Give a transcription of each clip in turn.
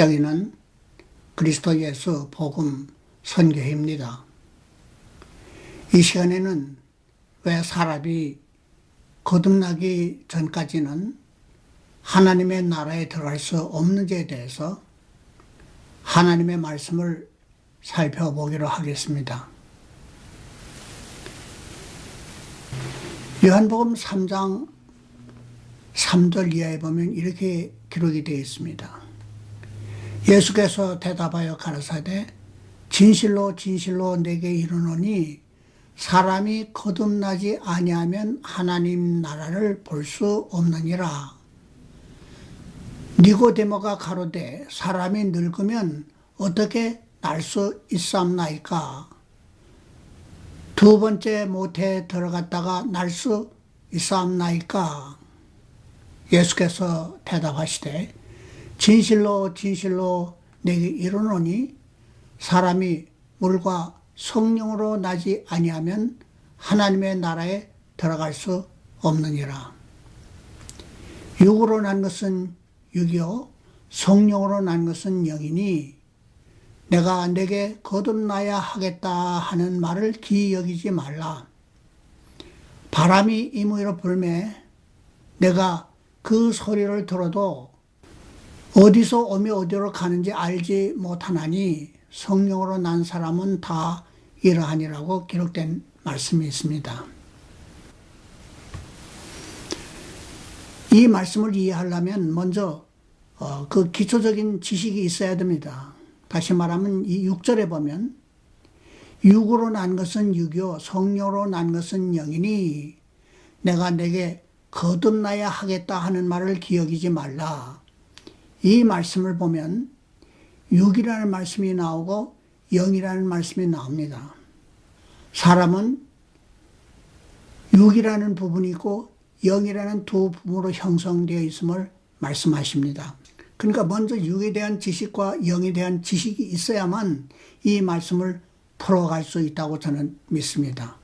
여기는 그리스도 예수 복음 선교회입니다. 이 시간에는 왜 사람이 거듭나기 전까지는 하나님의 나라에 들어갈 수 없는지에 대해서 하나님의 말씀을 살펴보기로 하겠습니다. 요한복음 3장 3절 이하에 보면 이렇게 기록이 되어 있습니다. 예수께서 대답하여 가라사대 진실로 진실로 내게 이르노니 사람이 거듭나지 아니하면 하나님 나라를 볼 수 없느니라. 니고데모가 가로되 사람이 늙으면 어떻게 날 수 있사옵나이까? 두 번째 모태에 들어갔다가 날 수 있사옵나이까? 예수께서 대답하시되 진실로 진실로 내게 이르노니 사람이 물과 성령으로 나지 아니하면 하나님의 나라에 들어갈 수 없느니라. 육으로 난 것은 육이요 성령으로 난 것은 영이니 내가 내게 거듭나야 하겠다 하는 말을 기이 여기지 말라. 바람이 임의로 불매 내가 그 소리를 들어도 어디서 오며 어디로 가는지 알지 못하나니 성령으로 난 사람은 다 이러하니라고 기록된 말씀이 있습니다. 이 말씀을 이해하려면 먼저 그 기초적인 지식이 있어야 됩니다. 다시 말하면 이 6절에 보면 육으로 난 것은 육이요 성령으로 난 것은 영이니 내가 내게 거듭나야 하겠다 하는 말을 기억이지 말라. 이 말씀을 보면 육이라는 말씀이 나오고 영이라는 말씀이 나옵니다. 사람은 육이라는 부분이 있고 영이라는 두 부분으로 형성되어 있음을 말씀하십니다. 그러니까 먼저 육에 대한 지식과 영에 대한 지식이 있어야만 이 말씀을 풀어갈 수 있다고 저는 믿습니다.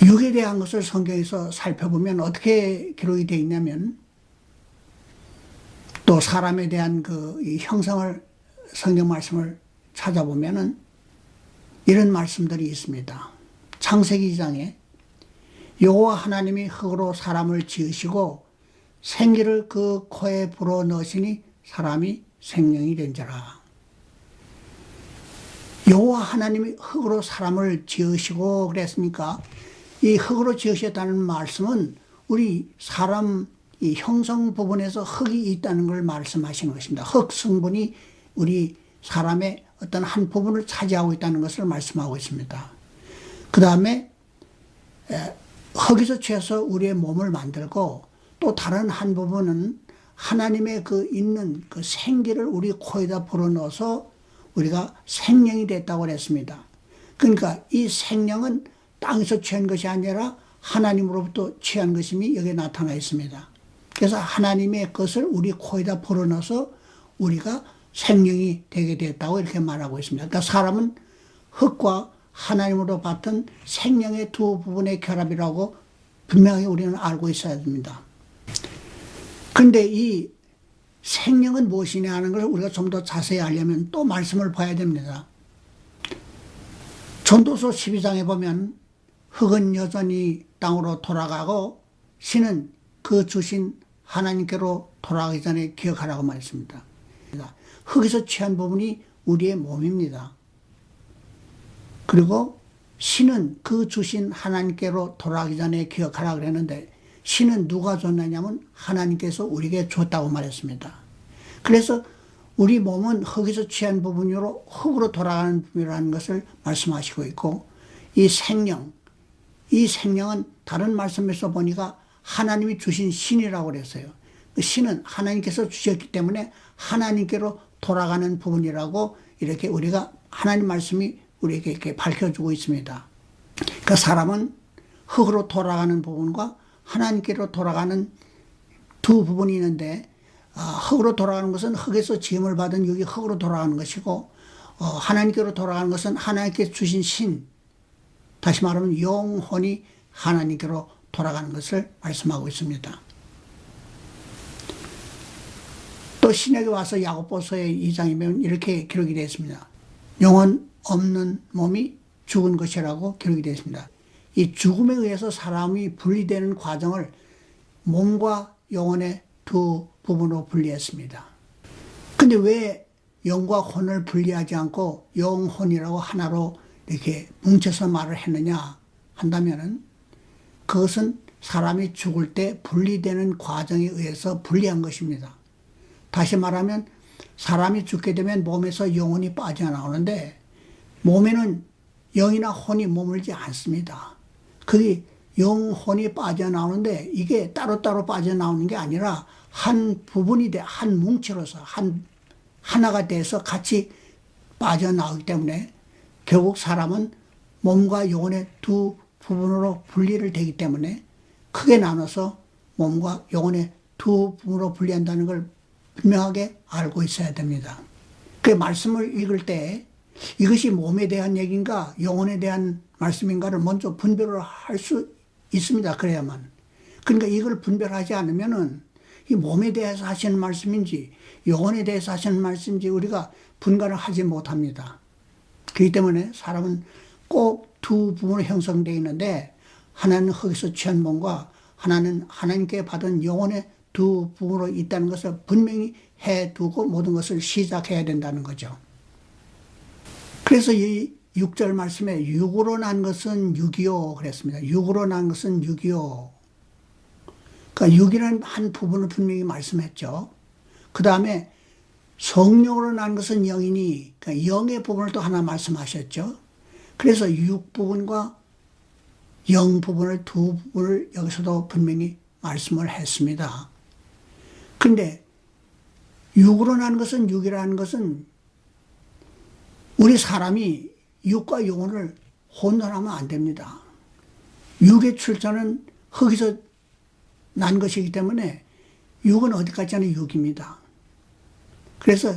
육에 대한 것을 성경에서 살펴보면 어떻게 기록이 되어 있냐면 또 사람에 대한 이 형성을 성경 말씀을 찾아보면은 이런 말씀들이 있습니다. 창세기 2장에 여호와 하나님이 흙으로 사람을 지으시고 생기를 그 코에 불어 넣으시니 사람이 생명이 된지라. 여호와 하나님이 흙으로 사람을 지으시고 그랬으니까 이 흙으로 지으셨다는 말씀은 우리 사람 이 형성 부분에서 흙이 있다는 걸 말씀하시는 것입니다. 흙 성분이 우리 사람의 어떤 한 부분을 차지하고 있다는 것을 말씀하고 있습니다. 그 다음에 흙에서 취해서 우리의 몸을 만들고 또 다른 한 부분은 하나님의 있는 그 생기를 우리 코에다 불어넣어서 우리가 생명이 됐다고 그랬습니다. 그러니까 이 생명은 땅에서 취한 것이 아니라 하나님으로부터 취한 것임이 여기에 나타나 있습니다. 그래서 하나님의 것을 우리 코에다 불어넣어서 우리가 생명이 되게 됐다고 이렇게 말하고 있습니다. 그러니까 사람은 흙과 하나님으로 받은 생명의 두 부분의 결합이라고 분명히 우리는 알고 있어야 됩니다. 그런데 이 생명은 무엇이냐 하는 것을 우리가 좀 더 자세히 알려면 또 말씀을 봐야 됩니다. 전도서 12장에 보면 흙은 여전히 땅으로 돌아가고 신은 그 주신 하나님께로 돌아가기 전에 기억하라고 말했습니다. 흙에서 취한 부분이 우리의 몸입니다. 그리고 신은 그 주신 하나님께로 돌아가기 전에 기억하라고 그랬는데 신은 누가 줬느냐면 하나님께서 우리에게 줬다고 말했습니다. 그래서 우리 몸은 흙에서 취한 부분으로 흙으로 돌아가는 부분이라는 것을 말씀하시고 있고 이 생명은 다른 말씀에서 보니까 하나님이 주신 신이라고 그랬어요. 그 신은 하나님께서 주셨기 때문에 하나님께로 돌아가는 부분이라고 이렇게 우리가 하나님 말씀이 우리에게 이렇게 밝혀주고 있습니다. 그 사람은 흙으로 돌아가는 부분과 하나님께로 돌아가는 두 부분이 있는데 흙으로 돌아가는 것은 흙에서 지음을 받은 육이 흙으로 돌아가는 것이고 하나님께로 돌아가는 것은 하나님께 주신 신, 다시 말하면 영혼이 하나님께로 돌아가는 것을 말씀하고 있습니다. 또 또 신약에 와서 야고보서의 2장이면 이렇게 기록이 되어 있습니다. 영혼 없는 몸이 죽은 것이라고 기록이 되어 있습니다. 이 죽음에 의해서 사람이 분리되는 과정을 몸과 영혼의 두 부분으로 분리했습니다. 근데 왜 영과 혼을 분리하지 않고 영혼이라고 하나로 이렇게 뭉쳐서 말을 했느냐 한다면은 그것은 사람이 죽을 때 분리되는 과정에 의해서 분리한 것입니다. 다시 말하면 사람이 죽게 되면 몸에서 영혼이 빠져나오는데 몸에는 영이나 혼이 머물지 않습니다. 그게 영혼이 빠져나오는데 이게 따로따로 빠져나오는 게 아니라 한 부분이 한 뭉치로서 하나가 돼서 같이 빠져나오기 때문에 결국 사람은 몸과 영혼의 두 부분으로 분리를 되기 때문에 크게 나눠서 몸과 영혼의 두 부분으로 분리한다는 걸 분명하게 알고 있어야 됩니다. 그 말씀을 읽을 때 이것이 몸에 대한 얘기인가 영혼에 대한 말씀인가를 먼저 분별을 할 수 있습니다. 그래야만. 그러니까 이걸 분별하지 않으면은 이 몸에 대해서 하시는 말씀인지 영혼에 대해서 하시는 말씀인지 우리가 분간을 하지 못합니다. 그렇기 때문에 사람은 꼭 두 부분으로 형성되어 있는데 하나는 거기서 취한 몸과 하나는 하나님께 받은 영혼의 두 부분으로 있다는 것을 분명히 해두고 모든 것을 시작해야 된다는 거죠. 그래서 이 6절 말씀에 육으로 난 것은 육이요 그랬습니다. 육으로 난 것은 육이요. 그러니까 육이라는 한 부분을 분명히 말씀했죠. 그 다음에 성령으로 난 것은 영이니 그러니까 영의 부분을 또 하나 말씀하셨죠. 그래서 육 부분과 영 부분을 두 부분을 여기서도 분명히 말씀을 했습니다. 그런데 육으로 난 것은 육이라는 것은 우리 사람이 육과 영혼을 혼돈하면 안 됩니다. 육의 출처는 흙에서 난 것이기 때문에 육은 어디까지나 육입니다. 그래서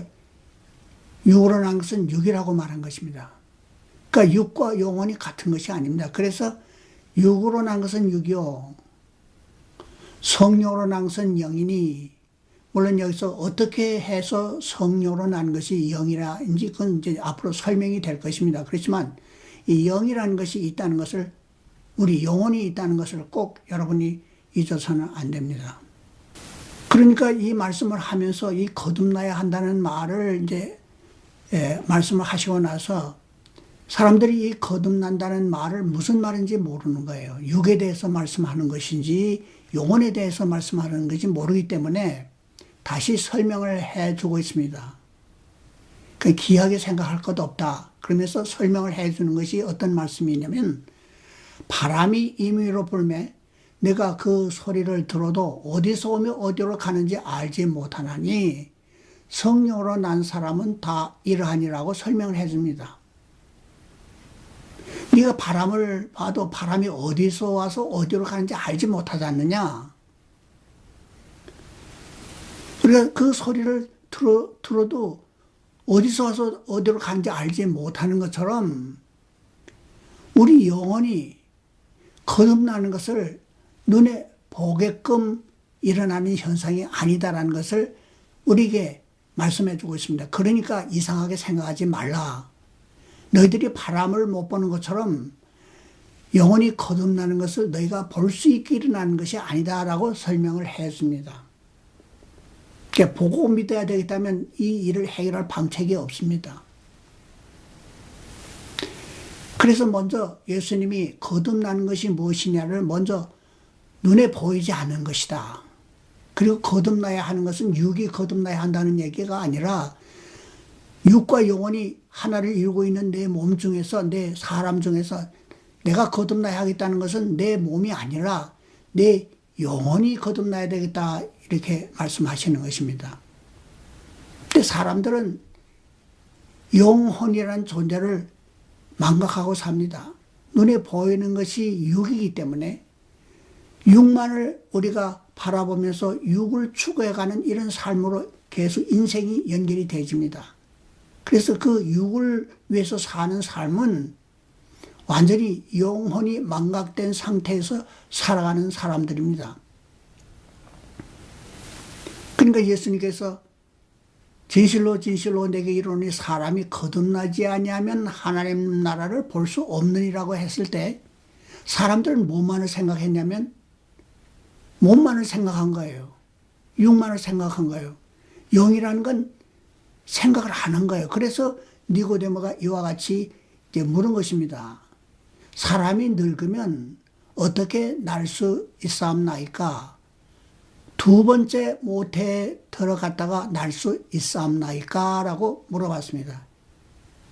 육으로 난 것은 육이라고 말한 것입니다. 그러니까 육과 영혼이 같은 것이 아닙니다. 그래서 육으로 난 것은 육이요. 성령으로 난 것은 영이니 물론 여기서 어떻게 해서 성령으로 난 것이 영이라인지 그건 이제 앞으로 설명이 될 것입니다. 그렇지만 이 영이라는 것이 있다는 것을 우리 영혼이 있다는 것을 꼭 여러분이 잊어서는 안 됩니다. 그러니까 이 말씀을 하면서 이 거듭나야 한다는 말을 이제 말씀을 하시고 나서 사람들이 이 거듭난다는 말을 무슨 말인지 모르는 거예요. 육에 대해서 말씀하는 것인지 영혼에 대해서 말씀하는 것인지 모르기 때문에 다시 설명을 해주고 있습니다. 귀하게 생각할 것 없다. 그러면서 설명을 해주는 것이 어떤 말씀이냐면 바람이 임의로 불매 내가 그 소리를 들어도 어디서 오며 어디로 가는지 알지 못하나니 성령으로 난 사람은 다 이러하니라고 설명을 해줍니다. 네가 바람을 봐도 바람이 어디서 와서 어디로 가는지 알지 못하지 않느냐. 우리가 그 소리를 들어도 어디서 와서 어디로 가는지 알지 못하는 것처럼 우리 영혼이 거듭나는 것을 눈에 보게끔 일어나는 현상이 아니다라는 것을 우리에게 말씀해 주고 있습니다. 그러니까 이상하게 생각하지 말라. 너희들이 바람을 못 보는 것처럼 영혼이 거듭나는 것을 너희가 볼 수 있게 일어나는 것이 아니다라고 설명을 해줍니다. 그러니까 보고 믿어야 되겠다면 이 일을 해결할 방책이 없습니다. 그래서 먼저 예수님이 거듭나는 것이 무엇이냐를 먼저 눈에 보이지 않는 것이다. 그리고 거듭나야 하는 것은 육이 거듭나야 한다는 얘기가 아니라 육과 영혼이 하나를 이루고 있는 내 몸 중에서 내 사람 중에서 내가 거듭나야 하겠다는 것은 내 몸이 아니라 내 영혼이 거듭나야 되겠다 이렇게 말씀하시는 것입니다. 근데 사람들은 영혼이라는 존재를 망각하고 삽니다. 눈에 보이는 것이 육이기 때문에 육만을 우리가 바라보면서 육을 추구해가는 이런 삶으로 계속 인생이 연결이 되집니다. 그래서 그 육을 위해서 사는 삶은 완전히 영혼이 망각된 상태에서 살아가는 사람들입니다. 그러니까 예수님께서 진실로 진실로 내게 이르노니 사람이 거듭나지 아니하면 하나님 나라를 볼 수 없느니라고 했을 때 사람들은 뭐만을 생각했냐면 몸만을 생각한 거예요. 육만을 생각한 거예요. 영이라는 건 생각을 안 한 거예요. 그래서 니고데모가 이와 같이 이제 물은 것입니다. 사람이 늙으면 어떻게 날 수 있사옵나이까? 두 번째 모태에 들어갔다가 날 수 있사옵나이까? 라고 물어봤습니다.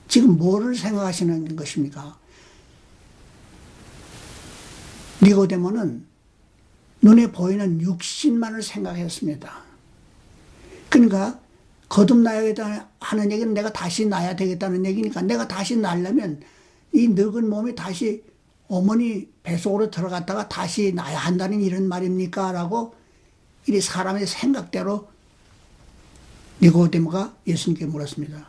지금 뭐를 생각하시는 것입니까? 니고데모는 눈에 보이는 육신만을 생각했습니다. 그러니까 거듭나야겠다 하는 얘기는 내가 다시 나야 되겠다는 얘기니까 내가 다시 나려면 이 늙은 몸이 다시 어머니 뱃속으로 들어갔다가 다시 나야 한다는 이런 말입니까? 라고 이 사람의 생각대로 니고데모가 예수님께 물었습니다.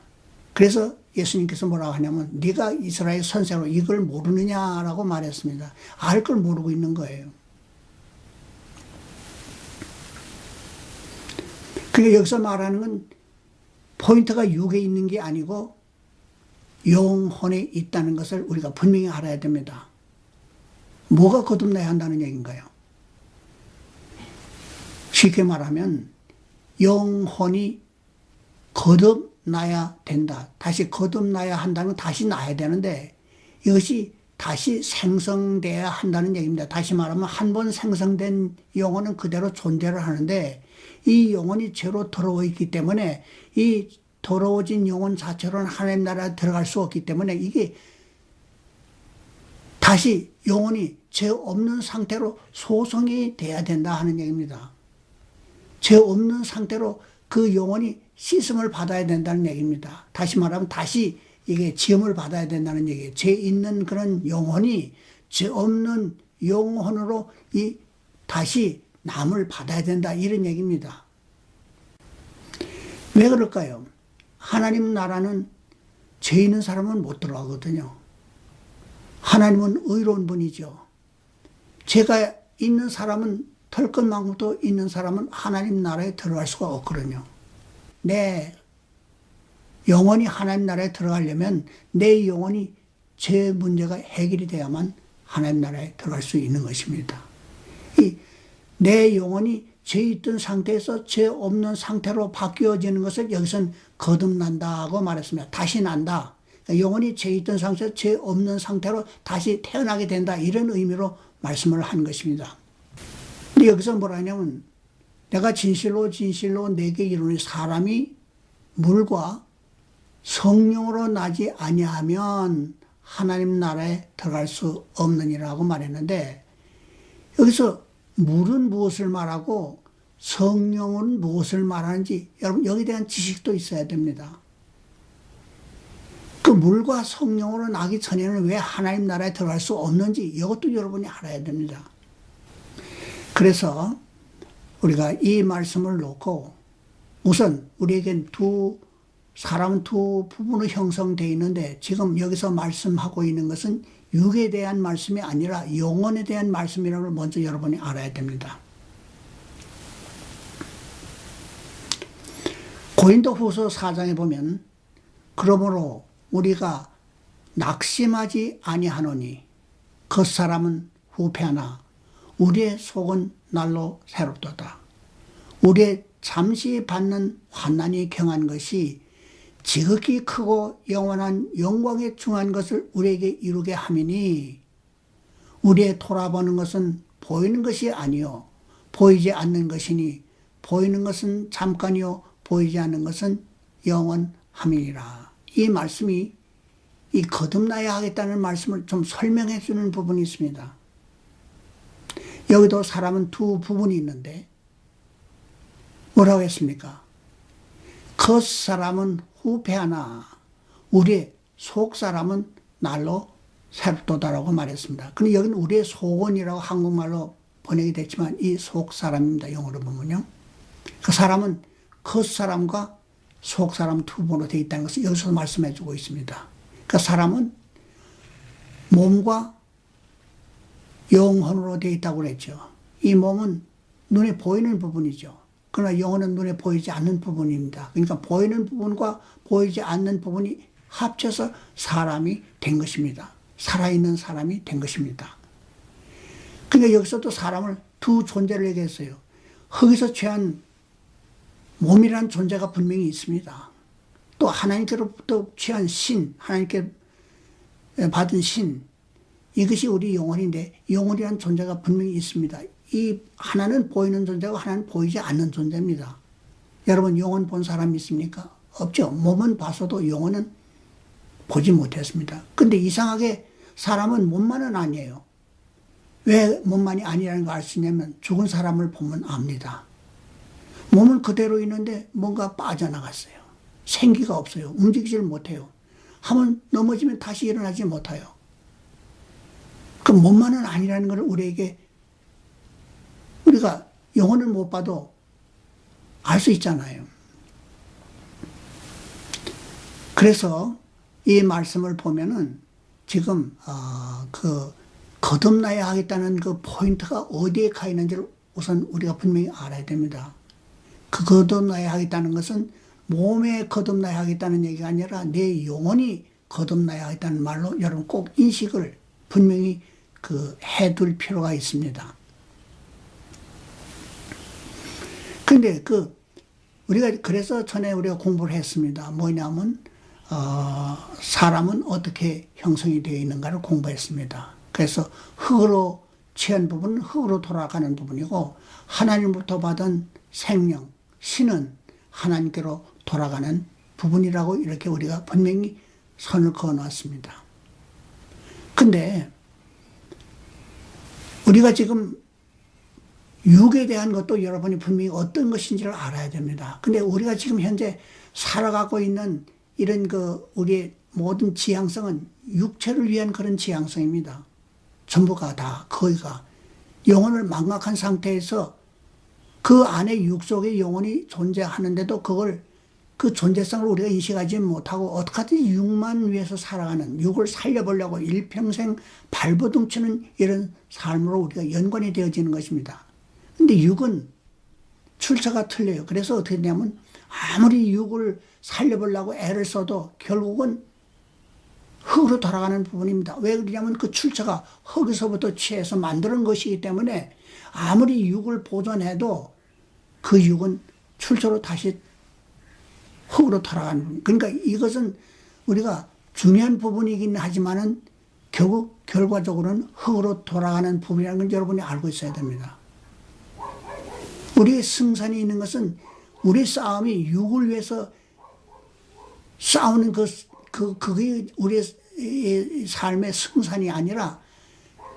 그래서 예수님께서 뭐라고 하냐면 네가 이스라엘 선생으로 이걸 모르느냐라고 말했습니다. 알 걸 모르고 있는 거예요. 그러니까 여기서 말하는 건 포인트가 육에 있는 게 아니고 영혼에 있다는 것을 우리가 분명히 알아야 됩니다. 뭐가 거듭나야 한다는 얘기인가요? 쉽게 말하면 영혼이 거듭나야 된다. 다시 거듭나야 한다는 건 다시 나야 되는데 이것이 다시 생성돼야 한다는 얘기입니다. 다시 말하면 한 번 생성된 영혼은 그대로 존재를 하는데 이 영혼이 죄로 더러워 있기 때문에 이 더러워진 영혼 자체로는 하나님 나라에 들어갈 수 없기 때문에 이게 다시 영혼이 죄 없는 상태로 소성이 돼야 된다 하는 얘기입니다. 죄 없는 상태로 그 영혼이 씻음을 받아야 된다는 얘기입니다. 다시 말하면 다시 이게 지음을 받아야 된다는 얘기예요. 죄 있는 그런 영혼이 죄 없는 영혼으로 이 다시 남을 받아야 된다 이런 얘기입니다. 왜 그럴까요? 하나님 나라는 죄 있는 사람은 못 들어가거든요. 하나님은 의로운 분이죠. 죄가 있는 사람은 털끝만큼도 있는 사람은 하나님 나라에 들어갈 수가 없거든요. 내 영혼이 하나님 나라에 들어가려면 내 영혼이 죄 문제가 해결이 돼야만 하나님 나라에 들어갈 수 있는 것입니다. 내 영혼이 죄 있던 상태에서 죄 없는 상태로 바뀌어지는 것을 여기서는 거듭난다고 말했습니다. 다시 난다. 그러니까 영혼이 죄 있던 상태에서 죄 없는 상태로 다시 태어나게 된다. 이런 의미로 말씀을 한 것입니다. 근데 여기서 뭐라 하냐면 내가 진실로 진실로 내게 이르노니 사람이 물과 성령으로 나지 아니하면 하나님 나라에 들어갈 수 없느니라고 말했는데 여기서 물은 무엇을 말하고 성령은 무엇을 말하는지 여러분 여기에 대한 지식도 있어야 됩니다. 그 물과 성령으로 나기 전에는 왜 하나님 나라에 들어갈 수 없는지 이것도 여러분이 알아야 됩니다. 그래서 우리가 이 말씀을 놓고 우선 우리에겐 사람은 두 부분으로 형성되어 있는데 지금 여기서 말씀하고 있는 것은 육에 대한 말씀이 아니라 영혼에 대한 말씀이라는 걸 먼저 여러분이 알아야 됩니다. 고린도후서 4장에 보면 그러므로 우리가 낙심하지 아니하노니 겉사람은 후패하나 우리의 속은 날로 새롭도다. 우리의 잠시 받는 환난이 경한 것이 지극히 크고 영원한 영광에 중한 것을 우리에게 이루게 함이니 우리의 돌아보는 것은 보이는 것이 아니요 보이지 않는 것이니 보이는 것은 잠깐이요 보이지 않는 것은 영원함이니라. 이 말씀이 이 거듭나야 하겠다는 말씀을 좀 설명해 주는 부분이 있습니다. 여기도 사람은 두 부분이 있는데 뭐라고 했습니까? 겉사람은 후패하나 우리의 속사람은 날로 새롭도다라고 말했습니다. 근데 여기는 우리의 속원이라고 한국말로 번역이 됐지만 이 속사람입니다. 영어로 보면요. 그 사람은 겉사람과 속사람 두 부분으로 되어 있다는 것을 여기서 말씀해 주고 있습니다. 그 사람은 몸과 영혼으로 되어 있다고 그랬죠. 이 몸은 눈에 보이는 부분이죠. 그러나 영혼은 눈에 보이지 않는 부분입니다. 그러니까 보이는 부분과 보이지 않는 부분이 합쳐서 사람이 된 것입니다. 살아있는 사람이 된 것입니다. 그러니까 여기서도 사람을 두 존재를 얘기했어요. 흙에서 취한 몸이라는 존재가 분명히 있습니다. 또 하나님께로부터 취한 신, 하나님께 받은 신, 이것이 우리 영혼인데 영혼이라는 존재가 분명히 있습니다. 이 하나는 보이는 존재고 하나는 보이지 않는 존재입니다. 여러분 영혼 본 사람 있습니까? 없죠. 몸은 봐서도 영혼은 보지 못했습니다. 근데 이상하게 사람은 몸만은 아니에요. 왜 몸만이 아니라는 걸 알 수 있냐면 죽은 사람을 보면 압니다. 몸은 그대로 있는데 뭔가 빠져나갔어요. 생기가 없어요. 움직이질 못해요. 한번 넘어지면 다시 일어나지 못해요. 그 몸만은 아니라는 걸 우리가 영혼을 못 봐도 알 수 있잖아요. 그래서 이 말씀을 보면은 지금 거듭나야 하겠다는 그 포인트가 어디에 가 있는지를 우선 우리가 분명히 알아야 됩니다. 그 거듭나야 하겠다는 것은 몸에 거듭나야 하겠다는 얘기가 아니라 내 영혼이 거듭나야 하겠다는 말로 여러분 꼭 인식을 분명히 해둘 필요가 있습니다. 근데 우리가 그래서 전에 우리가 공부를 했습니다. 뭐냐면 사람은 어떻게 형성이 되어 있는가를 공부했습니다. 그래서 흙으로 취한 부분은 흙으로 돌아가는 부분이고 하나님부터 받은 생명, 신은 하나님께로 돌아가는 부분이라고 이렇게 우리가 분명히 선을 그어놨습니다. 근데 우리가 지금 육에 대한 것도 여러분이 분명히 어떤 것인지를 알아야 됩니다. 근데 우리가 지금 현재 살아가고 있는 이런 우리의 모든 지향성은 육체를 위한 그런 지향성입니다. 전부가 다 거의가 영혼을 망각한 상태에서 그 안에 육 속에 영혼이 존재하는데도 그 존재성을 우리가 인식하지 못하고 어떻게든 육만 위해서 살아가는, 육을 살려보려고 일평생 발버둥치는 이런 삶으로 우리가 연관이 되어지는 것입니다. 근데 육은 출처가 틀려요. 그래서 어떻게 되냐면 아무리 육을 살려보려고 애를 써도 결국은 흙으로 돌아가는 부분입니다. 왜 그러냐면 그 출처가 흙에서부터 취해서 만드는 것이기 때문에 아무리 육을 보존해도 그 육은 출처로 다시 흙으로 돌아가는 부분. 그러니까 이것은 우리가 중요한 부분이긴 하지만은 결국 결과적으로는 흙으로 돌아가는 부분이라는 걸 여러분이 알고 있어야 됩니다. 우리의 승산이 있는 것은 우리 싸움이 육을 위해서 싸우는 그게 우리의 삶의 승산이 아니라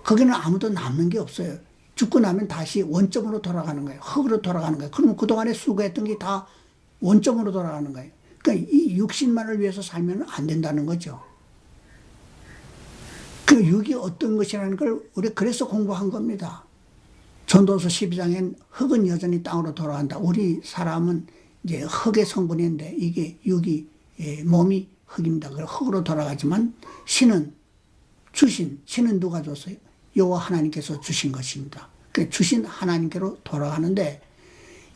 거기는 아무도 남는 게 없어요. 죽고 나면 다시 원점으로 돌아가는 거예요. 흙으로 돌아가는 거예요. 그러면 그동안에 수고했던 게 다 원점으로 돌아가는 거예요. 그러니까 이 육신만을 위해서 살면 안 된다는 거죠. 그 육이 어떤 것이라는 걸 우리 그래서 공부한 겁니다. 전도서 12장엔 흙은 여전히 땅으로 돌아간다. 우리 사람은 이제 흙의 성분인데 이게 육이 몸이 흙입니다. 그래서 흙으로 돌아가지만 신은 누가 줬어요? 여호와 하나님께서 주신 것입니다. 그 주신 하나님께로 돌아가는데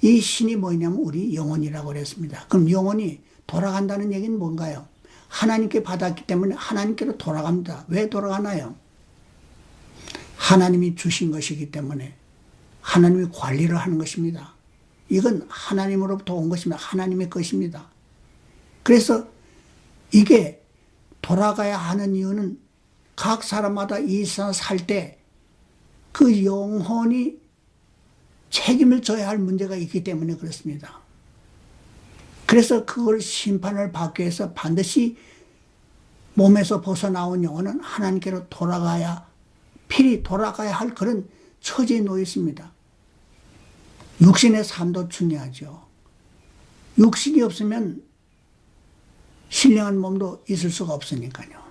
이 신이 뭐냐면 우리 영혼이라고 그랬습니다. 그럼 영혼이 돌아간다는 얘기는 뭔가요? 하나님께 받았기 때문에 하나님께로 돌아갑니다. 왜 돌아가나요? 하나님이 주신 것이기 때문에 하나님이 관리를 하는 것입니다. 이건 하나님으로부터 온 것입니다. 하나님의 것입니다. 그래서 이게 돌아가야 하는 이유는 각 사람마다 이 세상 살 때 그 영혼이 책임을 져야 할 문제가 있기 때문에 그렇습니다. 그래서 그걸 심판을 받기 위해서 반드시 몸에서 벗어나온 영혼은 하나님께로 필히 돌아가야 할 그런 처지에 놓여 있습니다. 육신의 삶도 중요하죠. 육신이 없으면 신령한 몸도 있을 수가 없으니까요.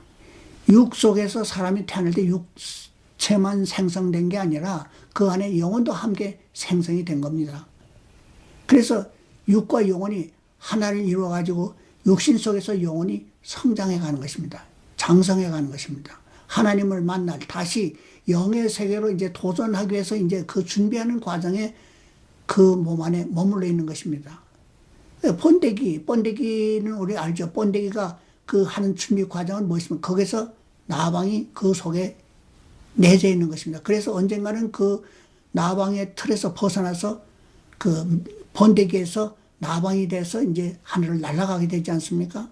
육 속에서 사람이 태어날 때 육체만 생성된 게 아니라 그 안에 영혼도 함께 생성이 된 겁니다. 그래서 육과 영혼이 하나를 이루어가지고 육신 속에서 영혼이 성장해 가는 것입니다. 장성해 가는 것입니다. 하나님을 만날 다시 영의 세계로 이제 도전하기 위해서 이제 그 준비하는 과정에 그 몸 안에 머물러 있는 것입니다. 번데기는 우리 알죠. 번데기가 그 하는 준비 과정은 무엇이면 거기서 나방이 그 속에 내재 있는 것입니다. 그래서 언젠가는 그 나방의 틀에서 벗어나서 그 번데기에서 나방이 돼서 이제 하늘을 날아가게 되지 않습니까?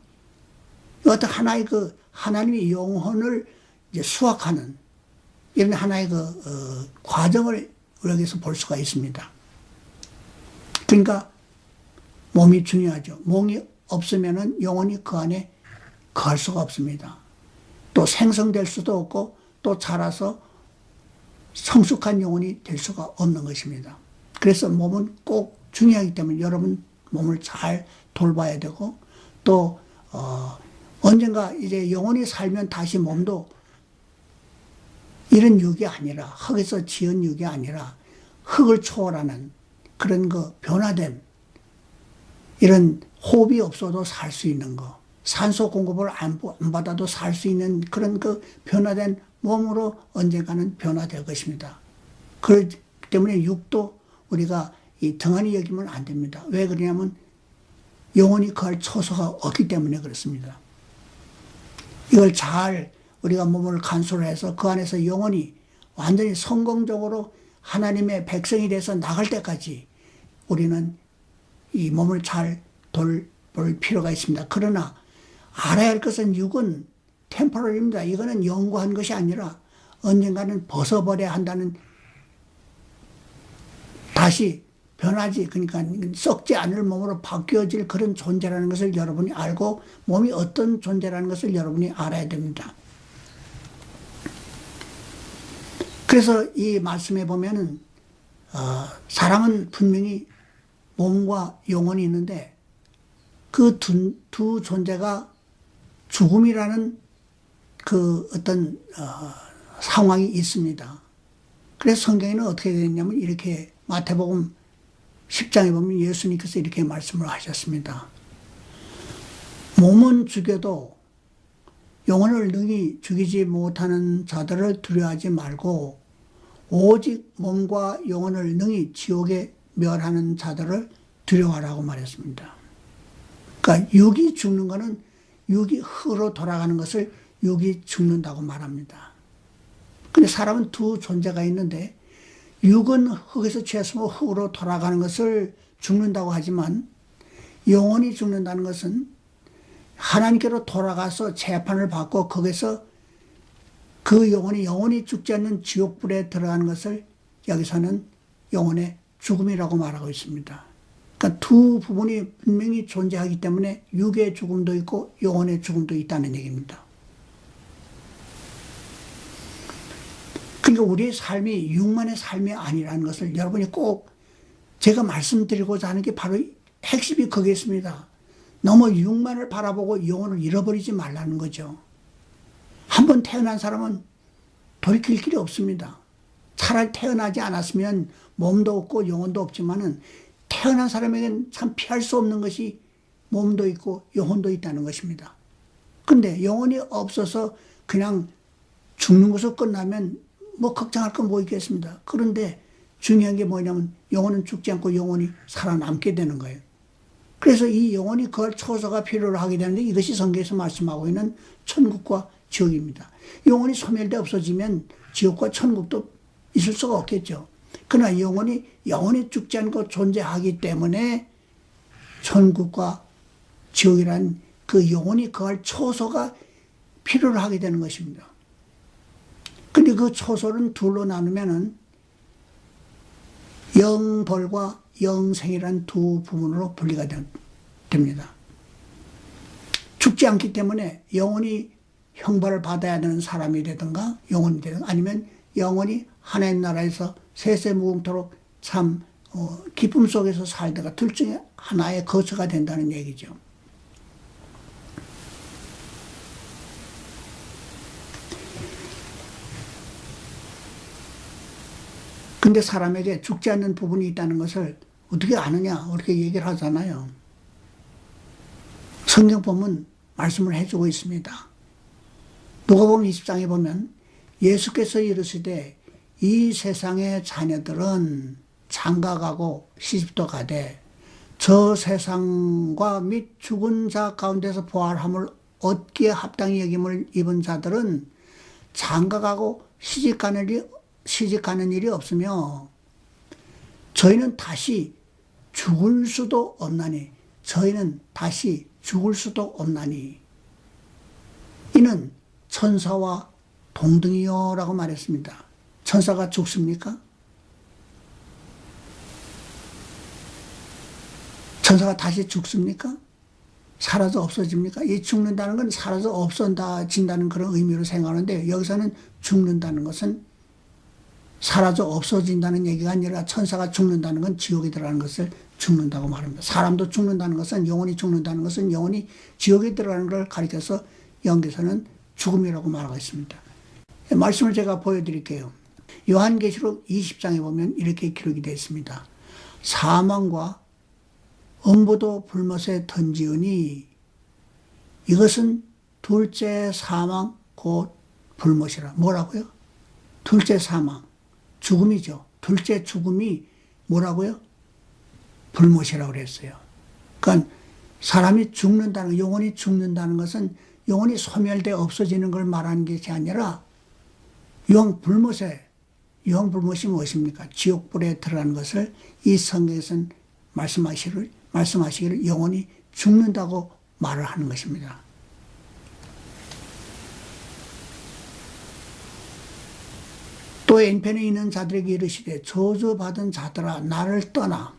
어떤 하나의 그 하나님의 영혼을 이제 수확하는 이런 하나의 그 과정을 여기서 볼 수가 있습니다. 그러니까 몸이 중요하죠. 몸이 없으면은 영혼이 그 안에 거할 수가 없습니다. 또 생성될 수도 없고 또 자라서 성숙한 영혼이 될 수가 없는 것입니다. 그래서 몸은 꼭 중요하기 때문에 여러분 몸을 잘 돌봐야 되고 또 언젠가 이제 영혼이 살면 다시 몸도 이런 육이 아니라 흙에서 지은 육이 아니라 흙을 초월하는 그런 그 변화된 이런 호흡이 없어도 살 수 있는 거, 산소 공급을 안 받아도 살 수 있는 그런 그 변화된 몸으로 언젠가는 변화될 것입니다. 그렇기 때문에 육도 우리가 이 등한히 여기면 안 됩니다. 왜 그러냐면 영혼이 거할 처소가 없기 때문에 그렇습니다. 이걸 잘 우리가 몸을 간수를 해서 그 안에서 영혼이 완전히 성공적으로 하나님의 백성이 돼서 나갈 때까지 우리는 이 몸을 잘 돌볼 필요가 있습니다. 그러나 알아야 할 것은 육은 템포럴입니다. 이거는 영구한 것이 아니라 언젠가는 벗어버려야 한다는 다시 변하지 그러니까 썩지 않을 몸으로 바뀌어질 그런 존재라는 것을 여러분이 알고 몸이 어떤 존재라는 것을 여러분이 알아야 됩니다. 그래서 이 말씀에 보면은 사람은 분명히 몸과 영혼이 있는데 그 두 존재가 죽음이라는 그 어떤 상황이 있습니다. 그래서 성경에는 어떻게 되어 있냐면 이렇게 마태복음 10장에 보면 예수님께서 이렇게 말씀을 하셨습니다. 몸은 죽여도 영혼을 능히 죽이지 못하는 자들을 두려워하지 말고 오직 몸과 영혼을 능히 지옥에 멸하는 자들을 두려워하라고 말했습니다. 그러니까 육이 죽는 것은 육이 흙으로 돌아가는 것을 육이 죽는다고 말합니다. 근데 사람은 두 존재가 있는데 육은 흙에서 취했으면 흙으로 돌아가는 것을 죽는다고 하지만 영혼이 죽는다는 것은 하나님께로 돌아가서 재판을 받고 거기서 그 영혼이 죽지 않는 지옥불에 들어가는 것을 여기서는 영혼의 죽음이라고 말하고 있습니다. 그러니까 두 부분이 분명히 존재하기 때문에 육의 죽음도 있고 영혼의 죽음도 있다는 얘기입니다. 그러니까 우리의 삶이 육만의 삶이 아니라는 것을 여러분이 꼭 제가 말씀드리고자 하는 게 바로 핵심이 거기에 있습니다. 너무 육만을 바라보고 영혼을 잃어버리지 말라는 거죠. 한번 태어난 사람은 돌이킬 길이 없습니다. 차라리 태어나지 않았으면 몸도 없고 영혼도 없지만은 태어난 사람에게는 참 피할 수 없는 것이 몸도 있고 영혼도 있다는 것입니다. 그런데 영혼이 없어서 그냥 죽는 것으로 끝나면 뭐 걱정할 건 뭐 있겠습니다. 그런데 중요한 게 뭐냐면 영혼은 죽지 않고 영혼이 살아남게 되는 거예요. 그래서 이 영혼이 그걸 처소가 필요로 하게 되는데 이것이 성경에서 말씀하고 있는 천국과 지옥입니다. 영혼이 소멸돼 없어지면 지옥과 천국도 있을 수가 없겠죠. 그러나 영혼이 죽지 않고 존재하기 때문에 천국과 지옥이란 그 영혼이 거할 처소가 필요로 하게 되는 것입니다. 근데 그 처소는 둘로 나누면은 영벌과 영생이란 두 부분으로 분리가 됩니다. 죽지 않기 때문에 영혼이 형벌을 받아야 되는 사람이 되든가 영혼이 되든가 아니면 영혼이 하나님 나라에서 세세무궁토록 참 기쁨 속에서 살다가 둘 중에 하나의 거처가 된다는 얘기죠. 근데 사람에게 죽지 않는 부분이 있다는 것을 어떻게 아느냐, 이렇게 얘기를 하잖아요. 성경 보면 말씀을 해주고 있습니다. 누가복음 20장에 보면 예수께서 이르시되 이 세상의 자녀들은 장가가고 시집도 가되 저 세상과 및 죽은 자 가운데서 부활함을 얻기에 합당히 여김을 입은 자들은 장가가고 시집가는 일이 없으며 저희는 다시 죽을 수도 없나니 이는 천사와 동등이요 라고 말했습니다. 천사가 죽습니까? 천사가 다시 죽습니까? 사라져 없어집니까? 이 죽는다는 건 사라져 없어진다는 그런 의미로 생각하는데 여기서는 죽는다는 것은 사라져 없어진다는 얘기가 아니라 천사가 죽는다는 건 지옥에 들어가는 것을 죽는다고 말합니다. 사람도 죽는다는 것은 영혼이 죽는다는 것은 영혼이 지옥에 들어가는 걸 가리켜서 영계서는 죽음이라고 말하고 있습니다. 말씀을 제가 보여드릴게요. 요한계시록 20장에 보면 이렇게 기록이 되어 있습니다. 사망과 음부도 불못에 던지으니 이것은 둘째 사망 곧 불못이라. 뭐라고요? 둘째 사망. 죽음이죠. 둘째 죽음이 뭐라고요? 불못이라고 그랬어요. 그러니까 사람이 죽는다는, 영혼이 죽는다는 것은 영혼이 소멸돼 없어지는 걸 말하는 것이 아니라 유황불못이 무엇입니까? 지옥불에 들어가는 것을 이 성경에서는 말씀하시기를 영혼이 죽는다고 말을 하는 것입니다. 또 N편에 있는 자들에게 이르시되 저주받은 자들아 나를 떠나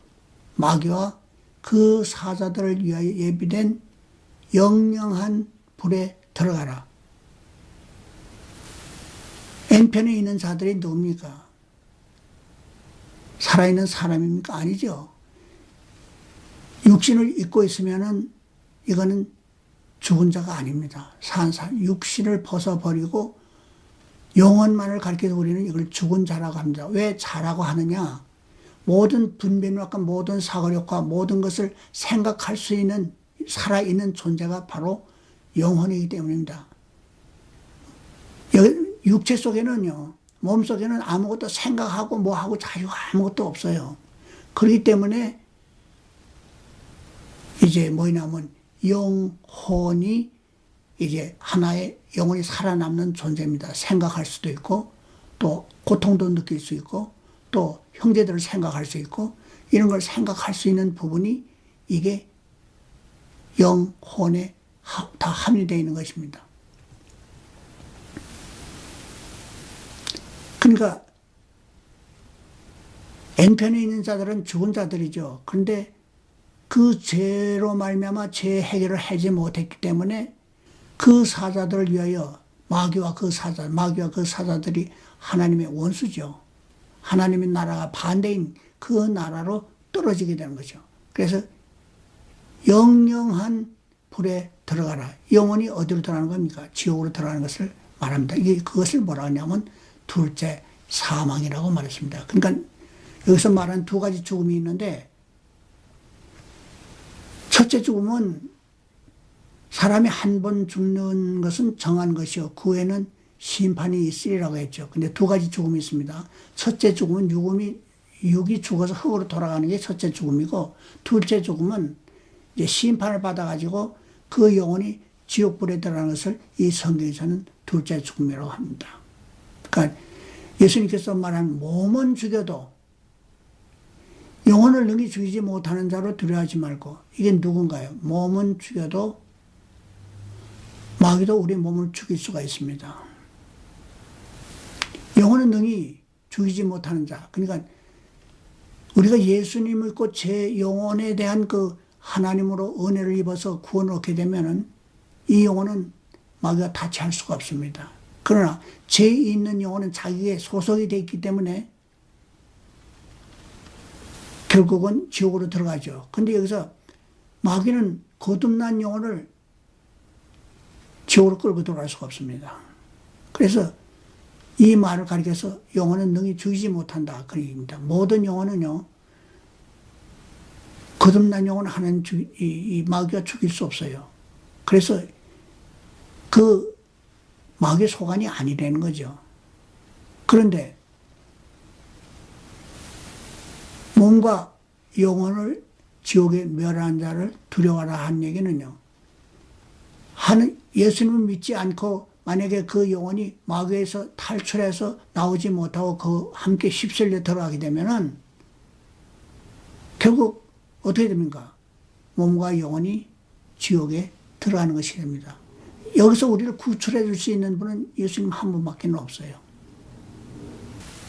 마귀와 그 사자들을 위하여 예비된 영영한 불에 들어가라. N편에 있는 자들이 누굽니까? 살아있는 사람입니까? 아니죠. 육신을 입고 있으면은 이거는 죽은 자가 아닙니다. 산 사람, 육신을 벗어버리고 영혼만을 가리켜서 우리는 이걸 죽은 자라고 합니다. 왜 자라고 하느냐? 모든 분별력과 모든 사고력과 모든 것을 생각할 수 있는 살아있는 존재가 바로 영혼이기 때문입니다. 육체 속에는요, 몸 속에는 아무것도 생각하고 뭐하고 자유가 아무것도 없어요. 그렇기 때문에 이제 뭐냐면 영혼이 이제 하나의 영혼이 살아남는 존재입니다. 생각할 수도 있고 또 고통도 느낄 수 있고 또 형제들을 생각할 수 있고 이런 걸 생각할 수 있는 부분이 이게 영혼에 다 함유되어 있는 것입니다. 그러니까 N편에 있는 자들은 죽은 자들이죠. 그런데 그 죄로 말미암아 죄 해결을 하지 못했기 때문에 그 사자들을 위하여 마귀와 그 사자들이 하나님의 원수죠. 하나님의 나라가 반대인 그 나라로 떨어지게 되는 거죠. 그래서 영영한 불에 들어가라. 영혼이 어디로 들어가는 겁니까? 지옥으로 들어가는 것을 말합니다. 이게 그것을 뭐라 하냐면 둘째 사망이라고 말했습니다. 그러니까 여기서 말하는 두 가지 죽음이 있는데 첫째 죽음은 사람이 한 번 죽는 것은 정한 것이요. 그 후에는 심판이 있으리라고 했죠. 근데 두 가지 죽음이 있습니다. 첫째 죽음은 육이 죽어서 흙으로 돌아가는 게 첫째 죽음이고, 둘째 죽음은 이제 심판을 받아가지고 그 영혼이 지옥불에 들어가는 것을 이 성경에서는 둘째 죽음이라고 합니다. 그러니까 예수님께서 말한 몸은 죽여도 영혼을 능히 죽이지 못하는 자로 두려워하지 말고, 이게 누군가요? 몸은 죽여도 마귀도 우리 몸을 죽일 수가 있습니다. 영혼은 능히 죽이지 못하는 자. 그러니까 우리가 예수님을 믿고 제 영혼에 대한 그 하나님으로 은혜를 입어서 구원을 얻게 되면은 이 영혼은 마귀가 타치할 수가 없습니다. 그러나 죄 있는 영혼은 자기에 소속이 되어 있기 때문에 결국은 지옥으로 들어가죠. 근데 여기서 마귀는 거듭난 영혼을 지옥으로 끌고 들어갈 수가 없습니다. 그래서 이 말을 가리켜서 영혼은 능히 죽이지 못한다. 그 얘기입니다. 모든 영혼은요, 거듭난 영혼은 하나님 이 마귀가 죽일 수 없어요. 그래서 그 마귀의 소관이 아니라는 거죠. 그런데 몸과 영혼을 지옥에 멸하는 자를 두려워하라 한 얘기는요. 예수님을 믿지 않고 만약에 그 영혼이 마귀에서 탈출해서 나오지 못하고 그 함께 휩쓸려 들어가게 되면은 결국 어떻게 됩니까? 몸과 영혼이 지옥에 들어가는 것이 됩니다. 여기서 우리를 구출해 줄 수 있는 분은 예수님 한 분밖에 없어요.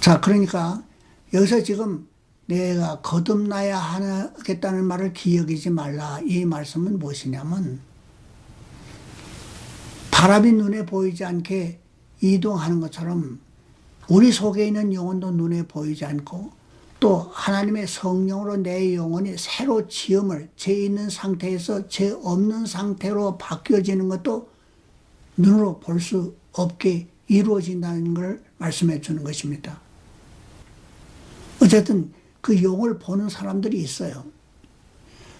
자, 그러니까 여기서 지금 내가 거듭나야 하겠다는 말을 기억이지 말라. 이 말씀은 무엇이냐면 바람이 눈에 보이지 않게 이동하는 것처럼 우리 속에 있는 영혼도 눈에 보이지 않고 또 하나님의 성령으로 내 영혼이 새로 지음을 죄 있는 상태에서 죄 없는 상태로 바뀌어지는 것도 눈으로 볼 수 없게 이루어진다는 걸 말씀해 주는 것입니다. 어쨌든 그 영을 보는 사람들이 있어요.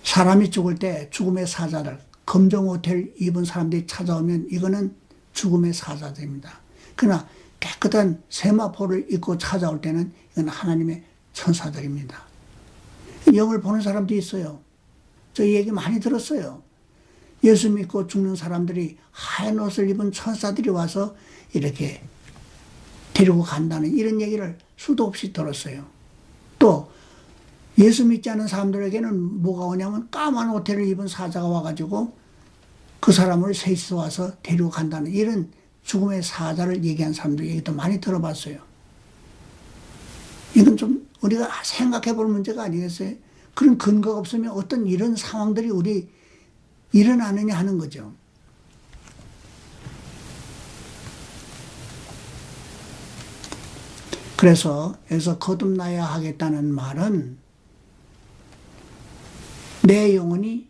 사람이 죽을 때 죽음의 사자들, 검정 호텔 입은 사람들이 찾아오면 이거는 죽음의 사자들입니다. 그러나 깨끗한 세마포를 입고 찾아올 때는 이건 하나님의 천사들입니다. 영을 보는 사람도 있어요. 저 얘기 많이 들었어요. 예수 믿고 죽는 사람들이 하얀 옷을 입은 천사들이 와서 이렇게 데리고 간다는 이런 얘기를 수도 없이 들었어요. 또 예수 믿지 않은 사람들에게는 뭐가 오냐면 까만 호텔을 입은 사자가 와가지고 그 사람을 셋이서 와서 데리고 간다는 이런 죽음의 사자를 얘기한 사람들 얘기도 많이 들어봤어요. 이건 좀 우리가 생각해 볼 문제가 아니겠어요? 그런 근거가 없으면 어떤 이런 상황들이 우리 일어나느냐 하는 거죠. 그래서 여기서 거듭나야 하겠다는 말은 내 영혼이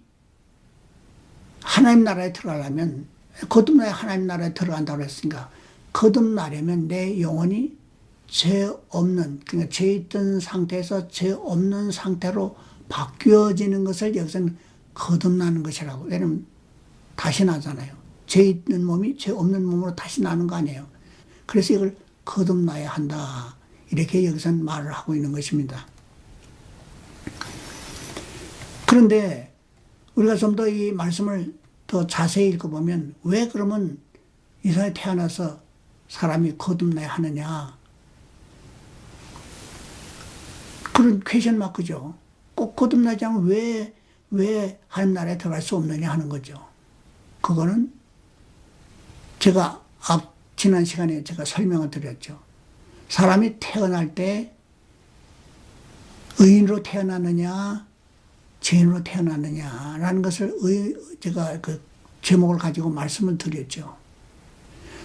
하나님 나라에 들어가려면 거듭나야 하나님 나라에 들어간다고 했으니까 거듭나려면 내 영혼이 죄 없는, 그러니까 죄 있던 상태에서 죄 없는 상태로 바뀌어지는 것을 여기서는 거듭나는 것이라고. 왜냐면 다시 나잖아요. 죄 있는 몸이 죄 없는 몸으로 다시 나는 거 아니에요. 그래서 이걸 거듭나야 한다. 이렇게 여기서는 말을 하고 있는 것입니다. 그런데 우리가 좀 더 이 말씀을 더 자세히 읽어보면 왜 그러면 이 사람이 태어나서 사람이 거듭나야 하느냐. 그런 퀘션 마크죠. 꼭 거듭나지 않으면 왜 하나님 나라에 들어갈 수 없느냐 하는 거죠. 그거는 제가 지난 시간에 제가 설명을 드렸죠. 사람이 태어날 때 의인으로 태어나느냐 죄인으로 태어나느냐라는 것을 제가 그 제목을 가지고 말씀을 드렸죠.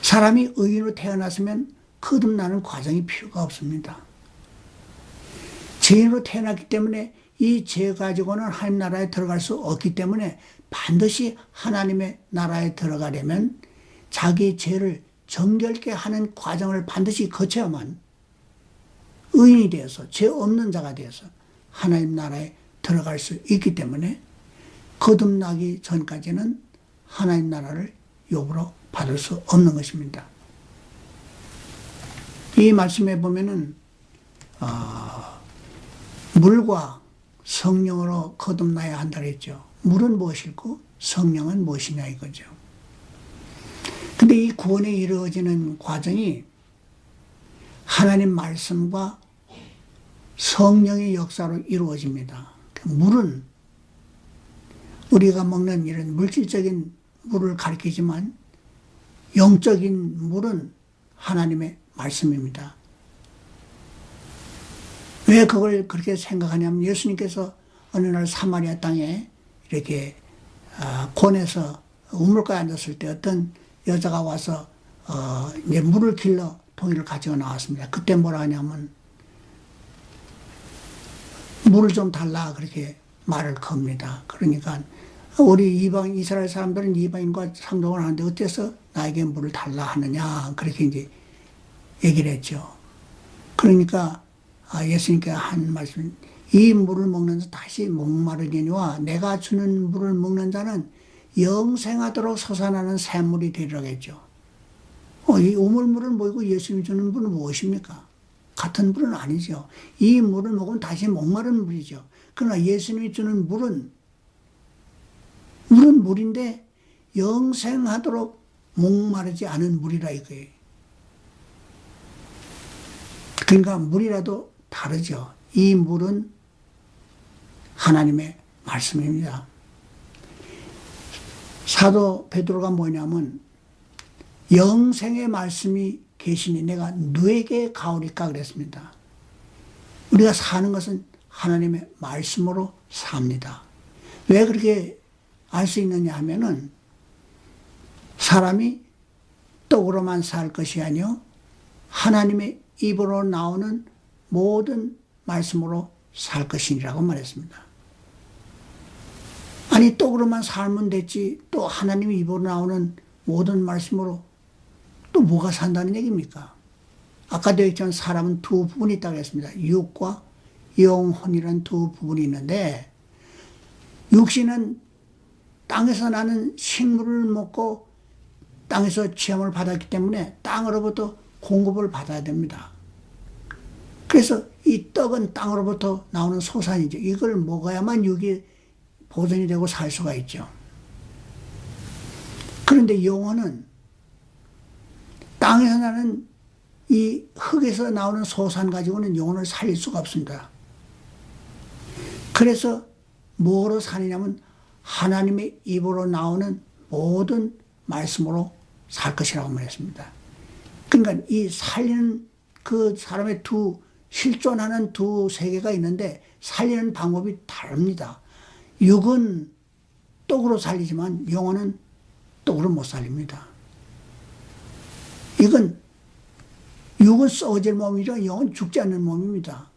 사람이 의인으로 태어났으면 거듭나는 과정이 필요가 없습니다. 죄인으로 태어났기 때문에 이 죄 가지고는 하나님 나라에 들어갈 수 없기 때문에 반드시 하나님의 나라에 들어가려면 자기 죄를 정결케 하는 과정을 반드시 거쳐야만 의인이 되어서 죄 없는 자가 되어서 하나님 나라에 들어갈 수 있기 때문에 거듭나기 전까지는 하나님 나라를 욕으로 받을 수 없는 것입니다. 이 말씀에 보면은 물과 성령으로 거듭나야 한다 그랬죠. 물은 무엇일고 성령은 무엇이냐 이거죠. 근데 이 구원에 이루어지는 과정이 하나님 말씀과 성령의 역사로 이루어집니다. 물은 우리가 먹는 이런 물질적인 물을 가리키지만 영적인 물은 하나님의 말씀입니다. 왜 그걸 그렇게 생각하냐면 예수님께서 어느 날 사마리아 땅에 이렇게 곤에서 우물가에 앉았을 때 어떤 여자가 와서 이제 물을 길러 동이를 가지고 나왔습니다. 그때 뭐라 하냐면 물을 좀 달라 그렇게 말을 겁니다. 그러니까 우리 이스라엘 사람들은 이방인과 상종을 하는데 어째서 나에게 물을 달라 하느냐 그렇게 이제 얘기를 했죠. 그러니까 예수님께서 한 말씀, 이 물을 먹는 자 다시 목마르니와 내가 주는 물을 먹는 자는 영생하도록 솟아나는 샘물이 되리라고 했죠. 이 우물물을 모이고 예수님이 주는 물은 무엇입니까? 같은 물은 아니죠. 이 물을 먹으면 다시 목마른 물이죠. 그러나 예수님이 주는 물은 물인데 영생하도록 목마르지 않은 물이라 이거예요. 그러니까 물이라도 다르죠. 이 물은 하나님의 말씀입니다. 사도 베드로가 뭐냐면 영생의 말씀이 계시니 내가 누에게 가오리까 그랬습니다. 우리가 사는 것은 하나님의 말씀으로 삽니다. 왜 그렇게 알 수 있느냐 하면은 사람이 떡으로만 살 것이 아니요 하나님의 입으로 나오는 모든 말씀으로 살 것이라고 말했습니다. 아니 떡으로만 살면 됐지 또 하나님의 입으로 나오는 모든 말씀으로 또 뭐가 산다는 얘기입니까? 아까 되어 있지만 사람은 두 부분이 있다고 했습니다. 육과 영혼이라는 두 부분이 있는데 육신은 땅에서 나는 식물을 먹고 땅에서 취함을 받았기 때문에 땅으로부터 공급을 받아야 됩니다. 그래서 이 떡은 땅으로부터 나오는 소산이죠. 이걸 먹어야만 육이 보존이 되고 살 수가 있죠. 그런데 영혼은 땅에서 나는 이 흙에서 나오는 소산 가지고는 영혼을 살릴 수가 없습니다. 그래서 뭐로 사느냐면 하나님의 입으로 나오는 모든 말씀으로 살 것이라고 말했습니다. 그러니까 이 살리는 그 사람의 실존하는 두 세계가 있는데 살리는 방법이 다릅니다. 육은 떡으로 살리지만 영혼은 떡으로 못 살립니다. 이건 육은 썩어질 몸이죠. 영은 죽지 않는 몸입니다.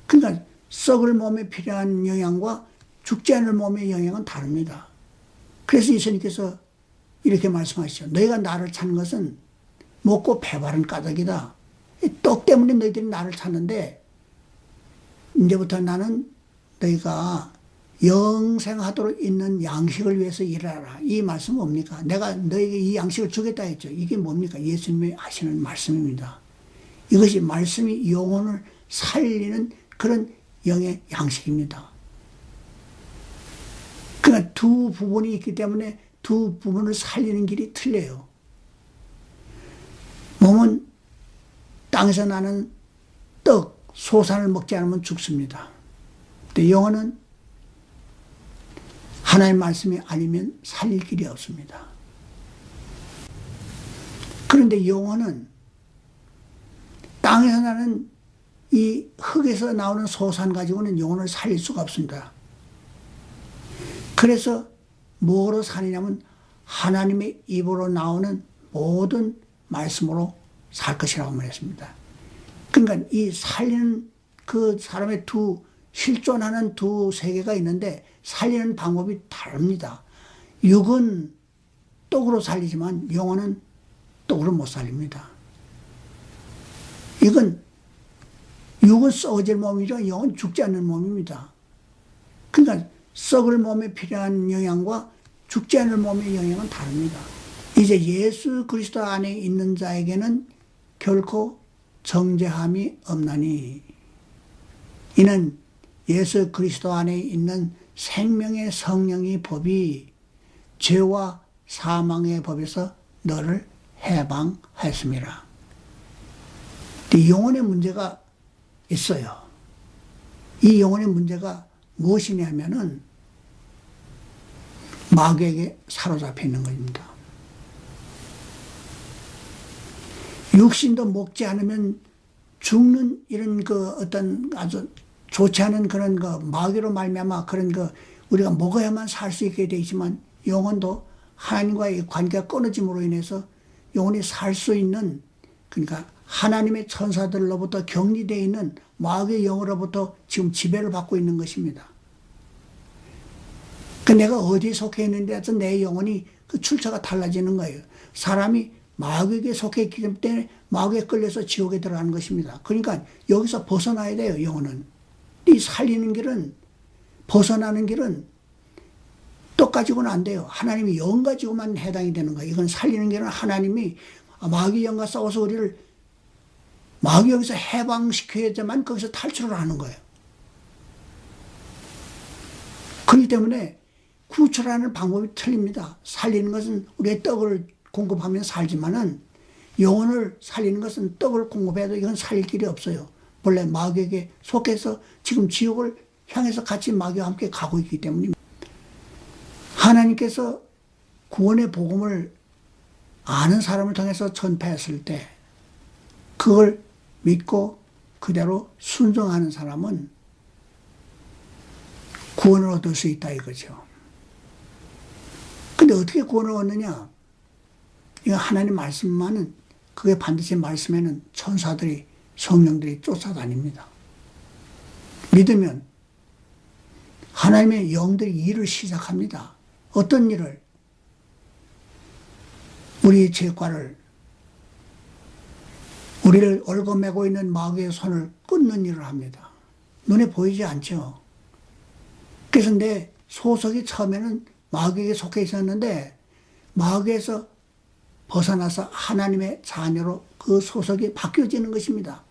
그러니까 썩을 몸에 필요한 영양과 죽지 않을 몸의 영양은 다릅니다. 그래서 예수님께서 이렇게 말씀하시죠. 너희가 나를 찾는 것은 먹고 배바른 까닭이다. 떡 때문에 너희들이 나를 찾는데 이제부터 나는 너희가 영생하도록 있는 양식을 위해서 일하라. 이 말씀은 뭡니까? 내가 너에게 이 양식을 주겠다 했죠. 이게 뭡니까? 예수님이 하시는 말씀입니다. 이것이 말씀이 영혼을 살리는 그런 영의 양식입니다. 그러니까 두 부분이 있기 때문에 두 부분을 살리는 길이 틀려요. 몸은 땅에서 나는 떡, 소산을 먹지 않으면 죽습니다. 근데 영혼은 하나님의 말씀이 아니면 살릴 길이 없습니다. 그런데 영혼은 땅에서 나는 이 흙에서 나오는 소산 가지고는 영혼을 살릴 수가 없습니다. 그래서 뭐로 사느냐면 하나님의 입으로 나오는 모든 말씀으로 살 것이라고 말했습니다. 그러니까 이 살리는 그 사람의 실존하는 두 세계가 있는데 살리는 방법이 다릅니다. 육은 떡으로 살리지만 영혼은 떡으로 못 살립니다. 이건 육은 썩어질 몸이죠. 영은 죽지 않는 몸입니다. 그러니까 썩을 몸에 필요한 영양과 죽지 않을 몸의 영양은 다릅니다. 이제 예수 그리스도 안에 있는 자에게는 결코 정죄함이 없나니 이는 예수 그리스도 안에 있는 생명의 성령의 법이 죄와 사망의 법에서 너를 해방하였습니다. 영혼의 문제가 있어요. 이 영혼의 문제가 무엇이냐면은 마귀에게 사로잡혀 있는 것입니다. 육신도 먹지 않으면 죽는 이런 어떤 아주 좋지 않은 그런 마귀로 말미암아 그런 우리가 먹어야만 살 수 있게 되어 있지만 영혼도 하나님과의 관계가 끊어짐으로 인해서 영혼이 살 수 있는 그러니까 하나님의 천사들로부터 격리되어 있는 마귀의 영으로부터 지금 지배를 받고 있는 것입니다. 내가 어디에 속해 있는데 내 영혼이 출처가 달라지는 거예요. 사람이 마귀에게 속해 있기 때문에 마귀에 끌려서 지옥에 들어가는 것입니다. 그러니까 여기서 벗어나야 돼요, 영혼은. 이 살리는 길은, 벗어나는 길은 떡 가지고는 안 돼요. 하나님이 영 가지고만 해당이 되는 거예요. 이건 살리는 길은 하나님이 마귀 영과 싸워서 우리를 마귀 여기서 해방시켜야지만 거기서 탈출을 하는 거예요. 그렇기 때문에 구출하는 방법이 틀립니다. 살리는 것은 우리의 떡을 공급하면 살지만은 영혼을 살리는 것은 떡을 공급해도 이건 살릴 길이 없어요. 본래 마귀에게 속해서 지금 지옥을 향해서 같이 마귀와 함께 가고 있기 때문입니다. 하나님께서 구원의 복음을 아는 사람을 통해서 전파했을 때 그걸 믿고 그대로 순종하는 사람은 구원을 얻을 수 있다 이거죠. 근데 어떻게 구원을 얻느냐? 이거 하나님 말씀만은 그게 반드시 말씀에는 천사들이 성령들이 쫓아다닙니다. 믿으면 하나님의 영들이 일을 시작합니다. 어떤 일을? 우리의 죄과를 우리를 얽어매고 있는 마귀의 손을 끊는 일을 합니다. 눈에 보이지 않죠. 그래서 내 소속이 처음에는 마귀에게 속해 있었는데 마귀에서 벗어나서 하나님의 자녀로 그 소속이 바뀌어지는 것입니다.